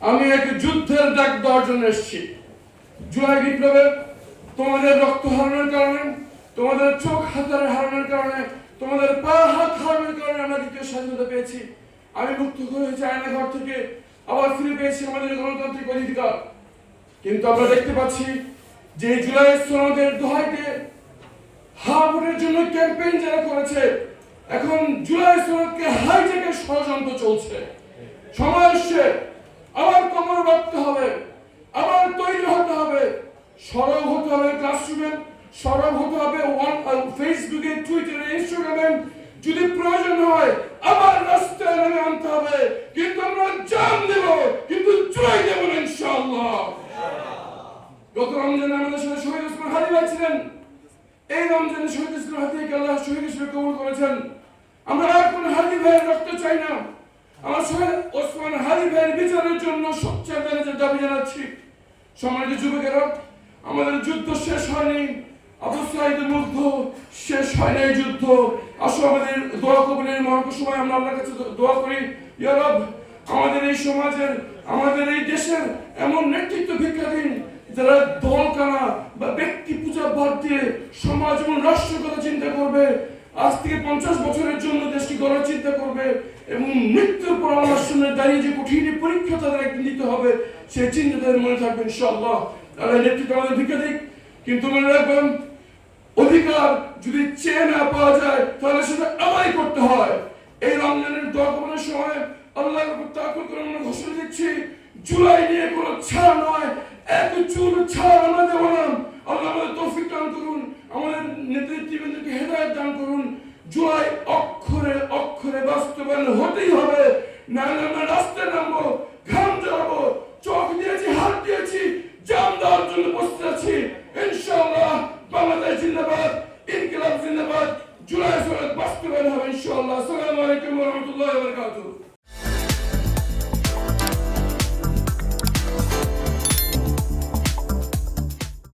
আমি এক যুদ্ধের ডাক দেওয়ার জন্য এসেছি। জুলাই বিপ্লবে তোমাদের রক্ত হারানোর কারণে, তোমাদের চোখ হাতের হারানোর কারণে, তোমাদের পা হাত হারানোর কারণে আমরা দ্বিতীয় স্বাধীনতা পেয়েছি। আমি মুক্ত হয়েছি আয়নাঘর থেকে, আবার ফিরে পেয়েছি আমাদের গণতান্ত্রিক অধিকার। কিন্তু আমরা দেখতে পাচ্ছি যে জুলাই সনদের দোহাইতে হা ভোটের জন্য ক্যাম্পেইন যারা করেছে, এখন জুলাই সনদকে হাইজ্যাকের ষড়যন্ত্র চলছে। সময় আসছে, আবার কোমর বাঁধতে হবে, আবার তৈরি হতে হবে, সরব হতে হবে ক্লাসরুমে, সরব হতে হবে ফেসবুকে, টুইটারে, ইনস্টাগ্রামে, যদি প্রয়োজন হয় আবার রাস্তায় নেমে আনতে হবে। কিন্তু আমরা জান দেব, কিন্তু জুলাই দেব না ইনশাআল্লাহ। গত রমজানে আমাদের সাথে শহীদ ওসমান হাদি ভাই ছিলেন। এই রমজানে শহীদ ওসমান হাদিকে আল্লাহ শহীদ হিসেবে কবুল করেছেন। আমরা আর কোন হাদি ভাইয়ের রক্ত চাই না। আমরা শহীদ ওসমান হাদি ভাইয়ের বিচারের জন্য সবচেয়ে দাবি জানাচ্ছি। সম্মানিত যুবকেরা, আমাদের যুদ্ধ শেষ হয়নি। আবু সাঈদ মুগ্ধ শেষ হয়নি এই যুদ্ধ। আসো আমাদের দোয়া কবুলের মহান সময় আমরা আল্লাহর কাছে দোয়া করি, ইয়া রব আমাদের এই সমাজের, আমাদের এই দেশের এমন নেতৃত্ব ভিক্ষা দিন যারা দলকানা বা ব্যক্তি পূজা বাদ দিয়ে সমাজ এবং রাষ্ট্রের কথা চিন্তা করবে, আজ থেকে 50 বছরের জন্য দেশকে গড়ার চিন্তা করবে এবং মৃত্যুর পর আল্লাহর সামনে দাঁড়িয়ে যে কঠিন পরীক্ষা তাদের একদিন দিতে হবে, সেই চিন্তা তাদের মনে থাকবে ইনশাআল্লাহ। তারা নেতৃত্ব আমাদের ভিক্ষা দিক, কিন্তু মনে রাখবেন অধিকার যদি চেয়ে না পাওয়া যায় তাহলে সেটা আদায় করতে হয়। এই রমজানের দোয়া কবুলের সময় আল্লাহর উপর তাওয়াক্কুল করে আমরা ঘোষণা দিচ্ছি, জুলাই নিয়ে কোনো ছাড় নয়, এক চুল ছাড় আমরা দেব না। আল্লাহ আমাদের তৌফিক দান করুন, আমাদের নেতৃত্ববৃন্দকে হেদায়েত দান করুন। জুলাই অক্ষরে অক্ষরে বাস্তবায়ন হতেই হবে, নাহলে আমরা রাস্তায় নামবো, ঘাম ঝরাবো, চোখ দিয়েছি, হাত দিয়েছি, জান দেওয়ার জন্য বসতে আছি। ইনশাআল্লাহ বাংলাদেশ জিন্দাবাদ, ইনকিলাব জিন্দাবাদ, জুলাই সনদ বাস্তবায়ন হবে ইনশাআল্লাহ। আসসালামু আলাইকুম ওয়া রাহমাতুল্লাহি ওয়া বারাকাতুহু।